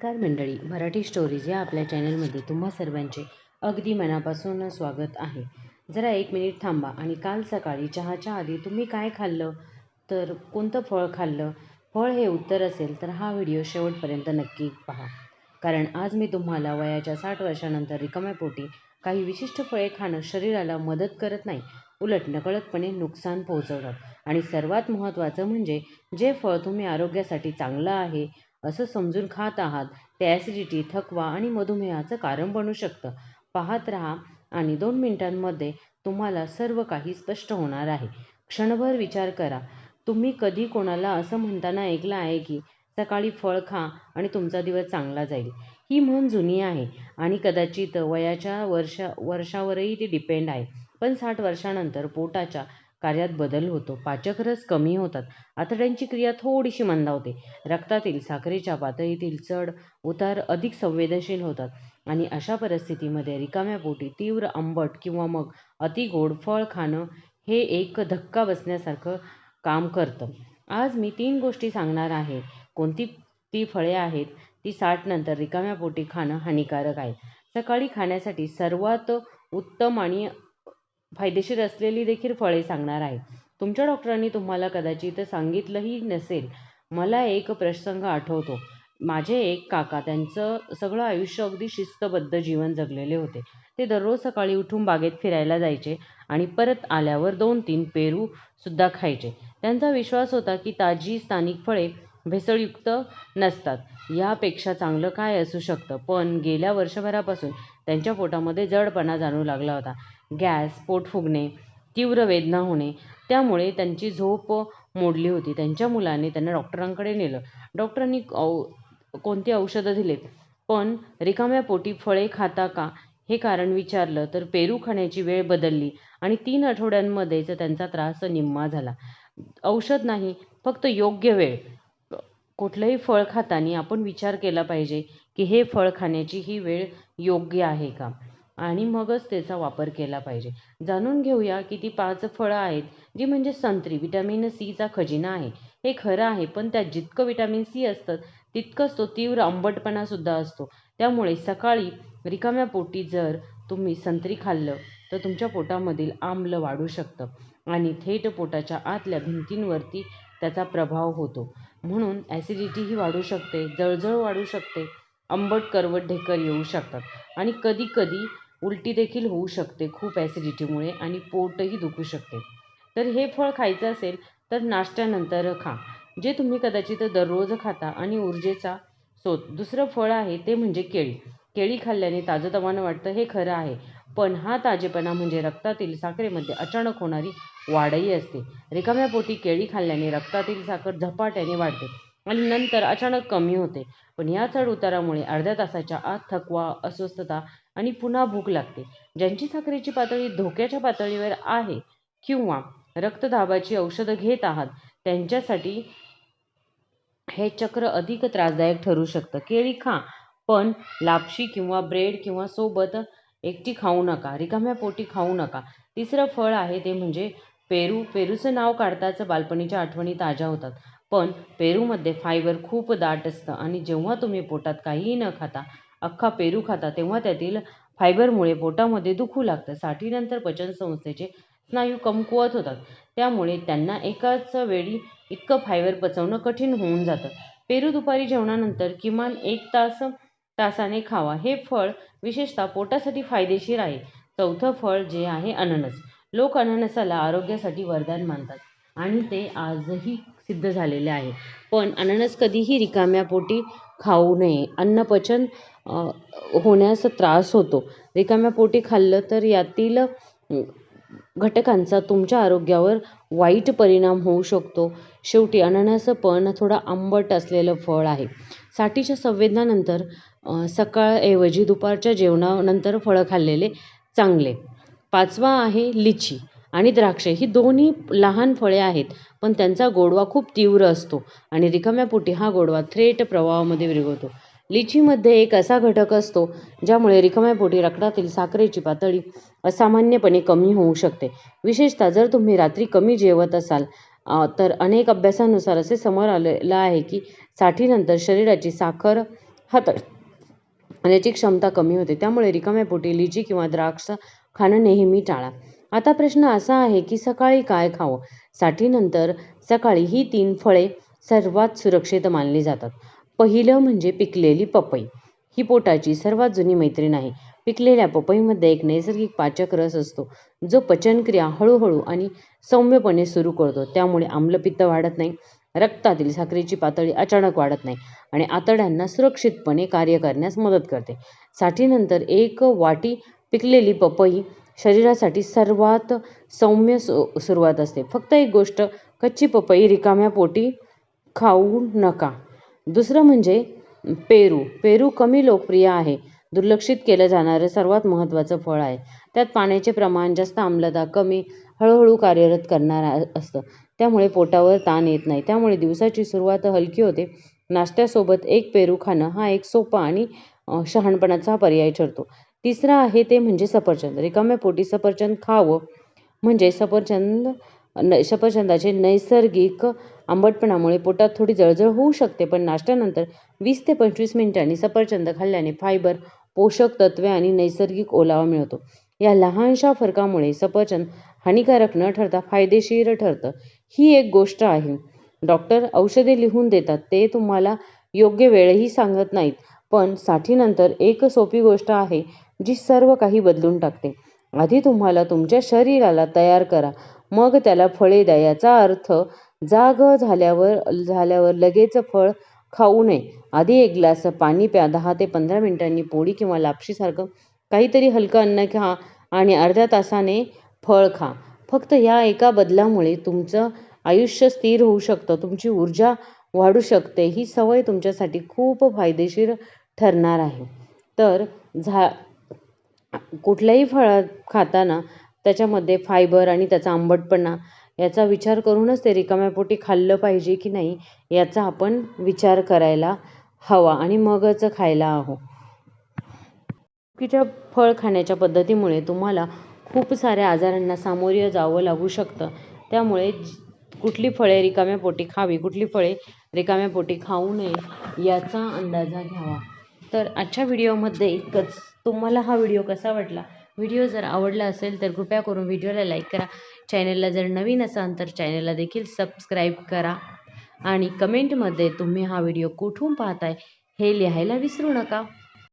नमस्कार मंडळी, मराठी स्टोरीज या आपल्या चॅनलमध्ये तुम्हा सर्वांचे अगदी मनापासून स्वागत आहे. जरा 1 मिनिट थांबा आणि काल सकाळी चहाच्या आधी तुम्ही काय खाल्लं, तर कोणतं फळ खाल्लं? फळ हे उत्तर असेल तर हा व्हिडिओ शेवटपर्यंत नक्की पहा. कारण आज मी तुम्हाला वयाच्या 60 वर्षानंतर रिकाम्या पोटी काही विशिष्ट फळे खाणं शरीराला मदत करत नाही, उलट नकळतपणे नुकसान पोहोचवतात. आणि सर्वात महत्त्वाचं म्हणजे जे फळ तुम्ही आरोग्यासाठी चांगलं आहे असं समजून खात आहात ते ॲसिडिटी, थकवा आणि मधुमेहाचं कारण बनू शकतं. पाहत राहा आणि 2 मिनिटांमध्ये तुम्हाला सर्व काही स्पष्ट होणार आहे. क्षणभर विचार करा, तुम्ही कधी कोणाला असं म्हणताना ऐकलं आहे की सकाळी फळ खा आणि तुमचा दिवस चांगला जाईल? ही म्हण जुनी आहे आणि कदाचित वयाच्या वर्षावरही ती डिपेंड आहे. पण 60 वर्षानंतर पोटाच्या कार्यात बदल होतो, पाचकरस कमी होतात, आतड्यांची क्रिया थोडीशी मंदावते, रक्तातील साखरेच्या पातळीतील चढ उतार अधिक संवेदनशील होतात आणि अशा परिस्थितीमध्ये रिकाम्या पोटी तीव्र आंबट किंवा मग अतिगोड फळ खाणं हे एक धक्का बसण्यासारखं काम करतं. आज मी 3 गोष्टी सांगणार आहे. कोणती ती फळे आहेत ती 60 नंतर रिकाम्या पोटी खाणं हानिकारक आहे. सकाळी खाण्यासाठी सर्वात उत्तम आणि फायदेशीर असलेली देखील फळे सांगणार आहे. तुमच्या डॉक्टरांनी तुम्हाला कदाचित सांगितलंही नसेल. मला एक प्रसंग आठवतो. माझे एक काका त्यांचं सगळं आयुष्य अगदी शिस्तबद्ध जीवन जगलेले होते. ते दररोज सकाळी उठून बागेत फिरायला जायचे आणि परत आल्यावर 2-3 पेरू सुद्धा खायचे. त्यांचा विश्वास होता की ताजी स्थानिक फळे भेसळयुक्त नसतात. यापेक्षा चांगलं काय असू शकतं? पण गेल्या वर्षभरापासून त्यांच्या पोटामध्ये जडपणा जाणवू लागला होता. गॅस, पोट फुगणे, तीव्र वेदना होणे, त्यामुळे त्यांची झोप मोडली होती. त्यांच्या मुलाने त्यांना डॉक्टरांकडे नेलं. डॉक्टरांनी कोणती औषधं दिलीत, पण रिकाम्या पोटी फळे खाता का हे कारण विचारलं तर पेरू खाण्याची वेळ बदलली आणि 3 आठवड्यांमध्येच त्यांचा त्रास निम्मा झाला. औषध नाही, फक्त योग्य वेळ. कुठलंही फळ खाताना आपण विचार केला पाहिजे की हे फळ खाण्याची ही वेळ योग्य आहे का, आणि मगच त्याचा वापर केला पाहिजे. जाणून घेऊया की ती 5 फळं आहेत जी म्हणजे संत्री व्हिटॅमिन सीचा खजिना आहे. हे खरं आहे, पण त्यात जितकं व्हिटॅमिन सी असतं तितकंच तो तीव्र आंबटपणा सुद्धा असतो. त्यामुळे सकाळी रिकाम्या पोटी जर तुम्ही संत्री खाल्लं तर तुमच्या पोटामधील आम्ल वाढू शकतं आणि थेट पोटाच्या आतल्या भिंतींवरती त्याचा प्रभाव होतो. म्हणून ॲसिडिटीही वाढू शकते, जळजळ वाढू शकते, आंबट करवट ढेकर येऊ शकतात आणि कधी-कधी उलटी देखील होऊ शकते खूप ॲसिडिटीमुळे आणि पोटही दुखू शकते. तर हे फळ खायचं असेल तर नाश्त्यानंतर खा, जे तुम्ही कदाचित दररोज खाता आणि ऊर्जेचा स्रोत. दुसरं फळ आहे ते म्हणजे केळी. केळी खाल्ल्याने ताजंतवानं वाटतं हे खरं आहे, पण हा ताजेपणा म्हणजे रक्तातील साखरेमध्ये अचानक होणारी वाढही असते. रिकाम्या पोटी केळी खाल्ल्याने रक्तातील साखर झपाट्याने वाढते आणि नंतर अचानक कमी होते. पण या चढ उतारामुळे अर्ध्या तासाच्या आत थकवा, अस्वस्थता आणि पुन्हा भूक लागते. ज्यांची साखरेची पातळी धोक्याच्या पातळीवर आहे किंवा रक्तदाबाची औषधं घेत आहात त्यांच्यासाठी हे चक्र अधिक त्रासदायक ठरू शकतं. केळी खा, पण लापशी किंवा ब्रेड किंवा सोबत एकटी खाऊ नका, रिकाम्या पोटी खाऊ नका. तिसरं फळ आहे ते म्हणजे पेरू. पेरूचं नाव काढताच बालपणीच्या आठवणी ताज्या होतात. पण पेरूमध्ये फायबर खूप दाट असतं आणि जेव्हा तुम्ही पोटात काहीही न खाता अख्खा पेरू खाता तेव्हा त्यातील फायबरमुळे पोटामध्ये दुखू लागतं. 60नंतर पचनसंस्थेचे स्नायू कमकुवत होतात, त्यामुळे त्यांना एकाच वेळी इतकं फायबर पचवणं कठीण होऊन जातं. पेरू दुपारी जेवणानंतर किमान 1 तासाने खावा. हे फळ विशेषतः पोटासाठी फायदेशीर आहे. चौथं फळ जे आहे अननस. लोक अननसाला आरोग्यासाठी वरदान मानतात आणि ते आजही सिद्ध झालेले आहे. पण अननस कधीही रिकाम्या पोटी खाऊ नये. अन्नपचन होण्यास त्रास होतो. रिकाम्या पोटी खाल्लं तर यातील घटकांचा तुमच्या आरोग्यावर वाईट परिणाम होऊ शकतो. शेवटी अननस पण थोडं आंबट असलेलं फळ आहे. साठीच्या संवेदनानंतर सकाळऐवजी दुपारच्या जेवणानंतर फळं खाल्लेले चांगले. 5वा आहे लिची आणि द्राक्षे. ही दोन्ही लहान फळे आहेत, पण त्यांचा गोडवा खूप तीव्र असतो आणि रिकाम्या पोटी हा गोडवा थेट प्रवाहामध्ये विरघळतो. लिचीमध्ये एक असा घटक असतो ज्यामुळे रिकाम्या पोटी रक्तातील साखरेची पातळी असामान्यपणे कमी होऊ शकते. विशेषतः जर तुम्ही रात्री कमी जेवत असाल तर अनेक अभ्यासानुसार असे समोर आलेलं आहे की 60नंतर शरीराची साखर हाताळण्याची क्षमता कमी होते. त्यामुळे रिकाम्या पोटी लिची किंवा द्राक्ष खाणं नेहमी टाळा. आता प्रश्न असा आहे की सकाळी काय खावं? साठीनंतर सकाळी ही 3 फळे सर्वात सुरक्षित मानली जातात. पहिलं म्हणजे पिकलेली पपई. ही पोटाची सर्वात जुनी मैत्रीण आहे. पिकलेल्या पपईमध्ये एक नैसर्गिक पाचक रस असतो, जो पचनक्रिया हळूहळू आणि सौम्यपणे सुरू करतो. त्यामुळे आम्लपित्त वाढत नाही, रक्तातील साखरेची पातळी अचानक वाढत नाही आणि आतड्यांना सुरक्षितपणे कार्य करण्यास मदत करते. साठीनंतर 1 वाटी पिकलेली पपई शरीरासाठी सर्वात सौम्य सुरुवात असते. फक्त एक गोष्ट, कच्ची पपई रिकाम्या पोटी खाऊ नका. दुसरं म्हणजे पेरू. पेरू कमी लोकप्रिय आहे, दुर्लक्षित केलं जाणारं सर्वात महत्त्वाचं फळ आहे. त्यात पाण्याचे प्रमाण जास्त, आम्लता कमी, हळूहळू कार्यरत करणारं असतं. त्यामुळे पोटावर ताण येत नाही. त्यामुळे दिवसाची सुरुवात हलकी होते. नाश्त्यासोबत 1 पेरू खाणं हा एक सोपा आणि शहाणपणाचा पर्याय ठरतो. तिसरं आहे ते म्हणजे सफरचंद. रिकाम्या पोटी सफरचंद खावं म्हणजे सफरचंदाचे नैसर्गिक आंबटपणामुळे पोटात थोडी जळजळ होऊ शकते, पण नाश्त्यानंतर 20 ते 25 मिनिटांनी सफरचंद खाल्ल्याने फायबर, पोषक तत्वे आणि नैसर्गिक ओलावा मिळतो. या लहानशा फरकामुळे सफरचंद हानिकारक न ठरता फायदेशीर ठरतं. ही एक गोष्ट आहे. डॉक्टर औषधे लिहून देतात, ते तुम्हाला योग्य वेळही सांगत नाहीत. पण साठीनंतर एक सोपी गोष्ट आहे जी सर्व काही बदलून टाकते. आधी तुम्हाला तुमच्या शरीराला तयार करा, मग त्याला फळे द्या. याचा अर्थ जाग झाल्यावर लगेच फळ खाऊ नये. आधी 1 ग्लास पाणी प्या, 10 ते 15 मिनिटांनी पोळी किंवा लापशीसारखं काहीतरी हलकं अन्न खा आणि अर्ध्या तासाने फळ खा. फक्त या एका बदलामुळे तुमचं आयुष्य स्थिर होऊ शकतं, तुमची ऊर्जा वाढू शकते. ही सवय तुमच्यासाठी खूप फायदेशीर ठरणार आहे. तर कुठल्याही फळ खाताना त्याच्यामध्ये फायबर आणि त्याचा आंबटपणा याचा विचार करूनच ते रिकाम्या पोटी खाल्लं पाहिजे की नाही याचा आपण विचार करायला हवा आणि मगच खायला हवं. चुकीच्या फळ खाण्याच्या पद्धतीमुळे तुम्हाला खूप साऱ्या आजारांना सामोरं जावं लागू शकतं. त्यामुळे कुठली फळे रिकाम्या पोटी खावी, कुठली फळे रिकाम्या पोटी खाऊ नये याचा अंदाजा घ्यावा. तर आजच्या व्हिडिओमध्ये इतकंच. तुम्हाला हा व्हिडिओ कसा वाटला? व्हिडिओ जर आवडला असेल तर कृपया करून व्हिडिओला लाईक करा. चॅनलला जर नवीन असाल तर चॅनलला देखील सबस्क्राईब करा आणि कमेंटमध्ये तुम्ही हा व्हिडिओ कुठून पाहताय हे लिहायला विसरू नका.